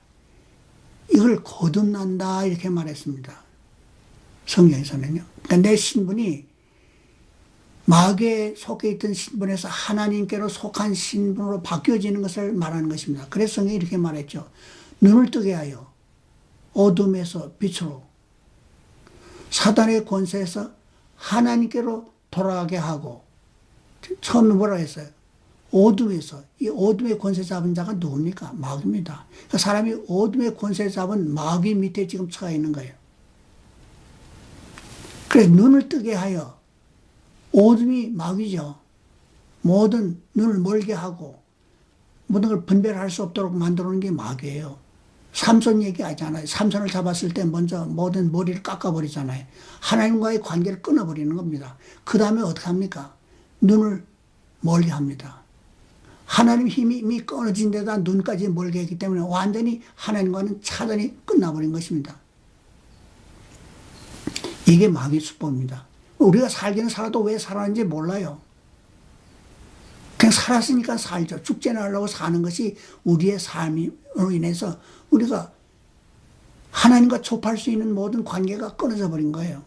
이걸 거듭난다 이렇게 말했습니다. 성경에서는요. 그러니까 내 신분이 마귀에 속해 있던 신분에서 하나님께로 속한 신분으로 바뀌어지는 것을 말하는 것입니다. 그래서 성경이 이렇게 말했죠. 눈을 뜨게 하여 어둠에서 빛으로 사단의 권세에서 하나님께로 돌아가게 하고 처음에 뭐라고 했어요? 어둠에서 이 어둠의 권세 잡은 자가 누굽니까? 마귀입니다. 그러니까 사람이 어둠의 권세 잡은 마귀 밑에 지금 처해 있는 거예요. 그래서 눈을 뜨게 하여 어둠이 마귀죠. 모든 눈을 멀게 하고 모든 걸 분별할 수 없도록 만들어 놓은 게 마귀예요. 삼손 얘기하잖아요. 삼손을 잡았을 때 먼저 모든 머리를 깎아버리잖아요. 하나님과의 관계를 끊어버리는 겁니다. 그 다음에 어떻게 합니까? 눈을 멀게 합니다. 하나님 힘이 이미 끊어진 데다 눈까지 멀게 했기 때문에 완전히 하나님과는 차단이 끝나버린 것입니다. 이게 마귀 수법입니다. 우리가 살기는 살아도 왜 살았는지 몰라요. 그냥 살았으니까 살죠. 죽지 않으려고 사는 것이 우리의 삶으로 인해서 우리가 하나님과 접할 수 있는 모든 관계가 끊어져 버린 거예요.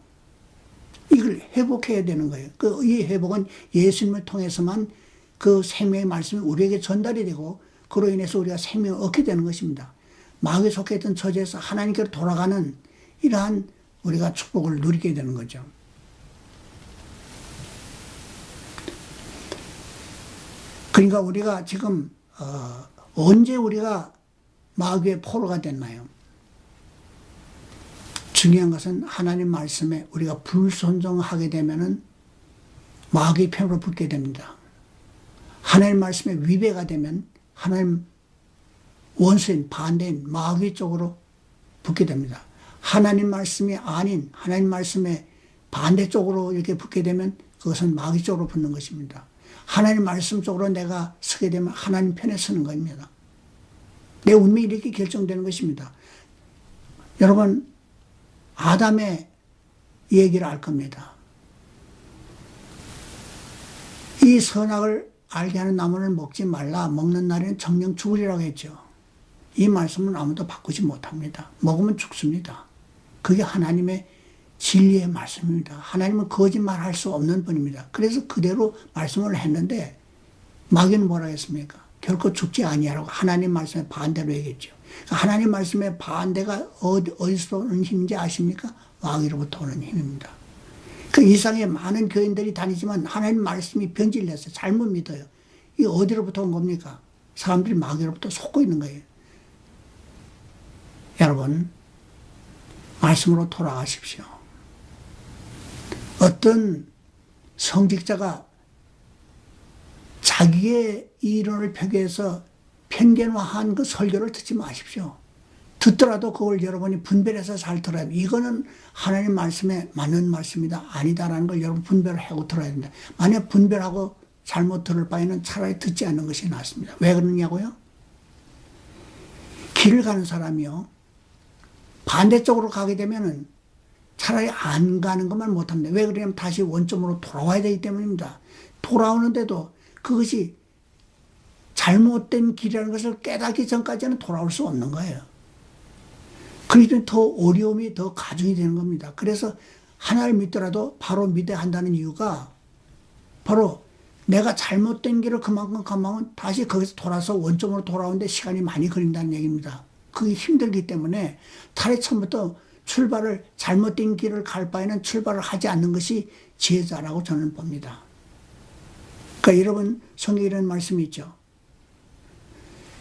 이걸 회복해야 되는 거예요. 이 회복은 예수님을 통해서만 그 생명의 말씀이 우리에게 전달이 되고 그로 인해서 우리가 생명을 얻게 되는 것입니다. 마귀에 속해 있던 처지에서 하나님께로 돌아가는 이러한 우리가 축복을 누리게 되는 거죠. 그러니까 우리가 지금 언제 우리가 마귀의 포로가 됐나요? 중요한 것은 하나님 말씀에 우리가 불순종하게 되면은 마귀의 편으로 붙게 됩니다. 하나님 말씀에 위배가 되면 하나님 원수인 반대인 마귀 쪽으로 붙게 됩니다. 하나님 말씀이 아닌 하나님 말씀에 반대쪽으로 이렇게 붙게 되면 그것은 마귀 쪽으로 붙는 것입니다. 하나님 말씀 쪽으로 내가 서게 되면 하나님 편에 서는 겁니다. 내 운명이 이렇게 결정되는 것입니다. 여러분 아담의 얘기를 알 겁니다. 이 선악을 알게 하는 나무를 먹지 말라. 먹는 날에는 정령 죽으리라고 했죠. 이 말씀은 아무도 바꾸지 못합니다. 먹으면 죽습니다. 그게 하나님의 진리의 말씀입니다. 하나님은 거짓말할 수 없는 분입니다. 그래서 그대로 말씀을 했는데 마귀는 뭐라 했습니까? 결코 죽지 아니하라고 하나님 말씀에 반대로 얘기했죠. 하나님 말씀의 반대가 어디서 오는 힘인지 아십니까? 마귀로부터 오는 힘입니다. 그 이상의 많은 교인들이 다니지만 하나님 말씀이 변질됐어요. 잘못 믿어요. 이게 어디로부터 온 겁니까? 사람들이 마귀로부터 속고 있는 거예요. 여러분 말씀으로 돌아가십시오. 어떤 성직자가 자기의 이론을 펴기해서 편견화한 그 설교를 듣지 마십시오. 듣더라도 그걸 여러분이 분별해서 잘 들어야 됩니다. 이거는 하나님 말씀에 맞는 말씀이다 아니다라는 걸 여러분 분별을 하고 들어야 됩니다. 만약 분별하고 잘못 들을 바에는 차라리 듣지 않는 것이 낫습니다. 왜 그러냐고요? 길을 가는 사람이요 반대쪽으로 가게 되면은 차라리 안 가는 것만 못합니다. 왜 그러냐면 다시 원점으로 돌아와야 되기 때문입니다. 돌아오는데도 그것이 잘못된 길이라는 것을 깨닫기 전까지는 돌아올 수 없는 거예요. 그러니 더 어려움이 더 가중이 되는 겁니다. 그래서 하나를 믿더라도 바로 믿어야 한다는 이유가 바로 내가 잘못된 길을 그만큼 가면 다시 거기서 돌아서 원점으로 돌아오는데 시간이 많이 걸린다는 얘기입니다. 그게 힘들기 때문에 탈의 처음부터 출발을 잘못된 길을 갈 바에는 출발을 하지 않는 것이 지혜자라고 저는 봅니다. 그러니까 여러분 성경에 이런 말씀이 있죠.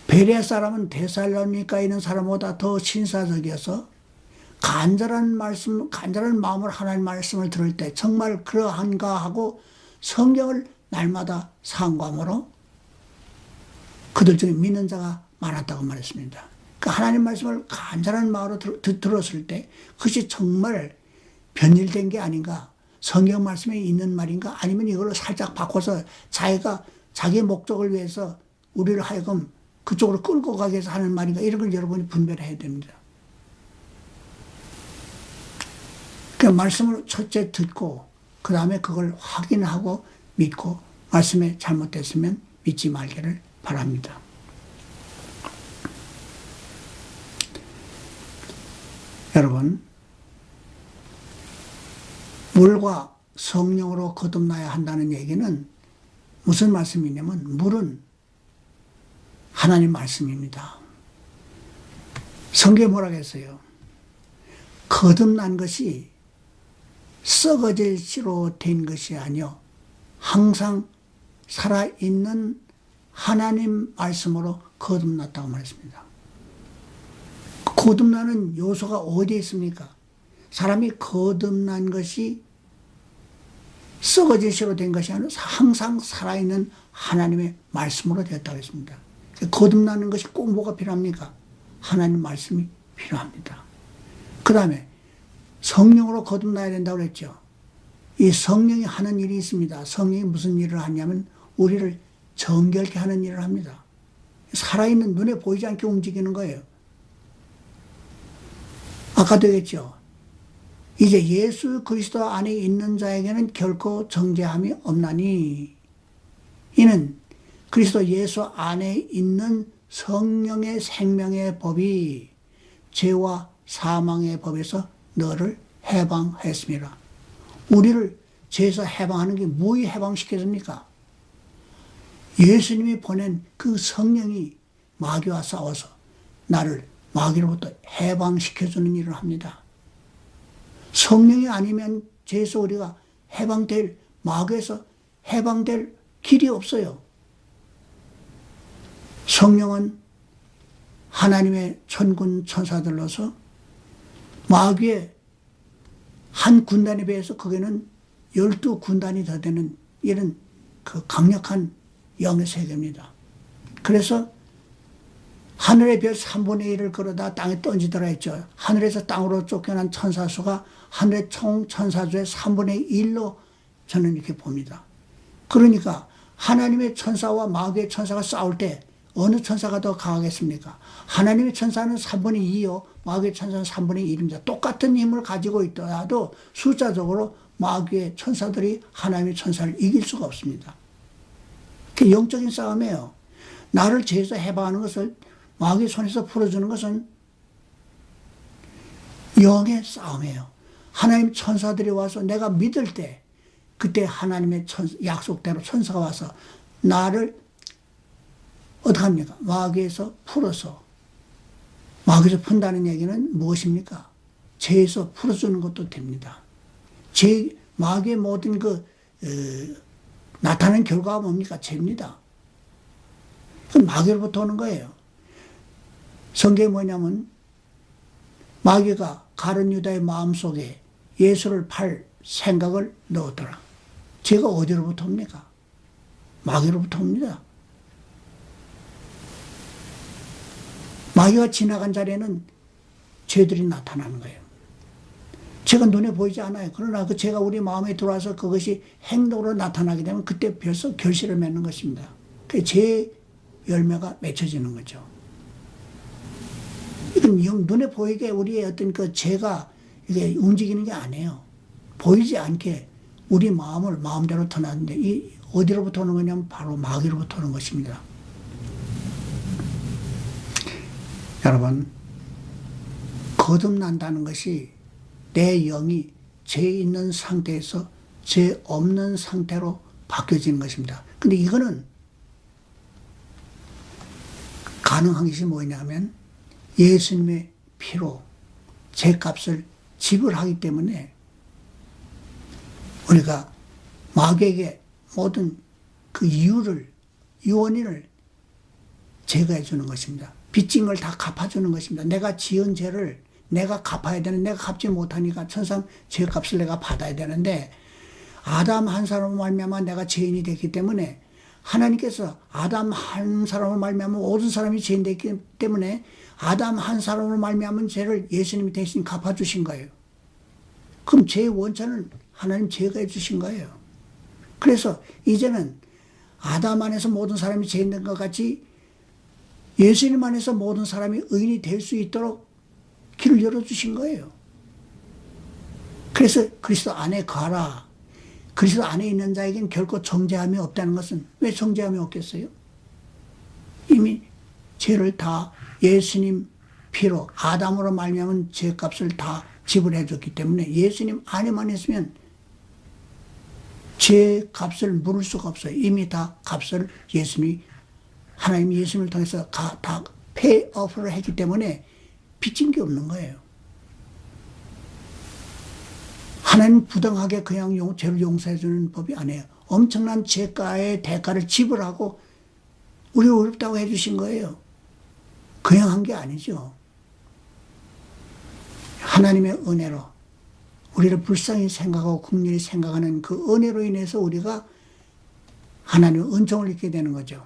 베레아 사람은 데살로니가에 있는 사람보다 더 신사적이어서 간절한 마음으로 하나님의 말씀을 들을 때 정말 그러한가 하고 성경을 날마다 상고함으로 그들 중에 믿는 자가 많았다고 말했습니다. 그러니까 하나님 말씀을 간절한 마음으로 들었을 때 그것이 정말 변질된 게 아닌가, 성경 말씀에 있는 말인가, 아니면 이걸로 살짝 바꿔서 자기가 자기의 목적을 위해서 우리를 하여금 그쪽으로 끌고 가기 위해서 하는 말인가, 이런 걸 여러분이 분별해야 됩니다. 그 말씀을 첫째 듣고 그 다음에 그걸 확인하고 믿고 말씀에 잘못됐으면 믿지 말기를 바랍니다. 여러분, 물과 성령으로 거듭나야 한다는 얘기는 무슨 말씀이냐면 물은 하나님 말씀입니다. 성경에 뭐라고 했어요? 거듭난 것이 썩어질 씨로 된 것이 아니요 항상 살아있는 하나님 말씀으로 거듭났다고 말했습니다. 거듭나는 요소가 어디에 있습니까? 사람이 거듭난 것이 썩어질 씨로 된 것이 아니라 항상 살아있는 하나님의 말씀으로 되었다고 했습니다. 거듭나는 것이 꼭 뭐가 필요합니까? 하나님 말씀이 필요합니다. 그 다음에 성령으로 거듭나야 된다고 그랬죠. 이 성령이 하는 일이 있습니다. 성령이 무슨 일을 하냐면 우리를 정결케 하는 일을 합니다. 살아있는 눈에 보이지 않게 움직이는 거예요. 아까도 얘기했죠. 이제 예수 그리스도 안에 있는 자에게는 결코 정죄함이 없나니 이는 그리스도 예수 안에 있는 성령의 생명의 법이 죄와 사망의 법에서 너를 해방했습니다. 우리를 죄에서 해방하는 게 뭐에 해방시켜줍니까? 예수님이 보낸 그 성령이 마귀와 싸워서 나를 마귀로부터 해방시켜주는 일을 합니다. 성령이 아니면 죄에서 우리가 해방될, 마귀에서 해방될 길이 없어요. 성령은 하나님의 천군 천사들로서 마귀의 한 군단에 비해서 거기는 12군단이 더 되는 이런 그 강력한 영의 세계입니다. 그래서 하늘의 별 3분의 1을 걸어다 땅에 던지더라 했죠. 하늘에서 땅으로 쫓겨난 천사수가 하늘의 총 천사수의 3분의 1로 저는 이렇게 봅니다. 그러니까 하나님의 천사와 마귀의 천사가 싸울 때 어느 천사가 더 강하겠습니까? 하나님의 천사는 3분의 2요. 마귀의 천사는 3분의 1입니다. 똑같은 힘을 가지고 있더라도 숫자적으로 마귀의 천사들이 하나님의 천사를 이길 수가 없습니다. 그게 영적인 싸움이에요. 나를 죄에서 해방하는 것을 마귀의 손에서 풀어주는 것은 영의 싸움이에요. 하나님 천사들이 와서 내가 믿을 때 그때 하나님의 약속대로 천사가 와서 나를 어떻게 합니까? 마귀에서 풀어서, 마귀에서 푼다는 얘기는 무엇입니까? 죄에서 풀어주는 것도 됩니다. 마귀의 모든 나타나는 결과가 뭡니까? 죄입니다. 마귀로부터 오는 거예요. 성경에 뭐냐면 마귀가 가룟 유다의 마음속에 예수를 팔 생각을 넣었더라. 죄가 어디로부터 옵니까? 마귀로부터 옵니다. 마귀가 지나간 자리에는 죄들이 나타나는 거예요. 죄가 눈에 보이지 않아요. 그러나 그 죄가 우리 마음에 들어와서 그것이 행동으로 나타나게 되면 그때 벌써 결실을 맺는 것입니다. 그 죄의 열매가 맺혀지는 거죠. 이건 눈에 보이게 우리의 어떤 그 죄가 이게 움직이는 게 아니에요. 보이지 않게 우리 마음을 마음대로 터놨는데 이 어디로부터 오는 거냐면 바로 마귀로부터 오는 것입니다. 여러분, 거듭난다는 것이 내 영이 죄 있는 상태에서 죄 없는 상태로 바뀌어지는 것입니다. 근데 이거는 가능한 것이 뭐냐면 예수님의 피로 죄값을 지불하기 때문에 우리가 마귀에게 모든 그 원인을 제거해 주는 것입니다. 빚진 걸 다 갚아주는 것입니다. 내가 지은 죄를 내가 갚아야 되는데 내가 갚지 못하니까 천상 죄값을 내가 받아야 되는데 아담 한 사람을 말미암아 내가 죄인이 됐기 때문에 하나님께서 아담 한 사람을 말미암아 모든 사람이 죄인 됐기 때문에 아담 한 사람을 말미암은 죄를 예수님이 대신 갚아주신 거예요. 그럼 죄의 원천은 하나님 제거해 주신 거예요. 그래서 이제는 아담 안에서 모든 사람이 죄인 된 것 같이 예수님 안에서 모든 사람이 의인이 될 수 있도록 길을 열어주신 거예요. 그래서 그리스도 안에 가라. 그리스도 안에 있는 자에겐 결코 정죄함이 없다는 것은 왜 정죄함이 없겠어요? 이미 죄를 다 예수님 피로 아담으로 말미암은 죄값을 다 지불해 줬기 때문에 예수님 안에만 있으면 죄값을 물을 수가 없어요. 이미 다 값을 하나님이 예수님을 통해서 다 페이오프를 했기 때문에 빚진 게 없는 거예요. 하나님 부당하게 그냥 죄를 용서해 주는 법이 아니에요. 엄청난 죄가의 대가를 지불하고 우리 어렵다고 해 주신 거예요. 그냥 한 게 아니죠. 하나님의 은혜로 우리를 불쌍히 생각하고 긍휼히 생각하는 그 은혜로 인해서 우리가 하나님의 은총을 입게 되는 거죠.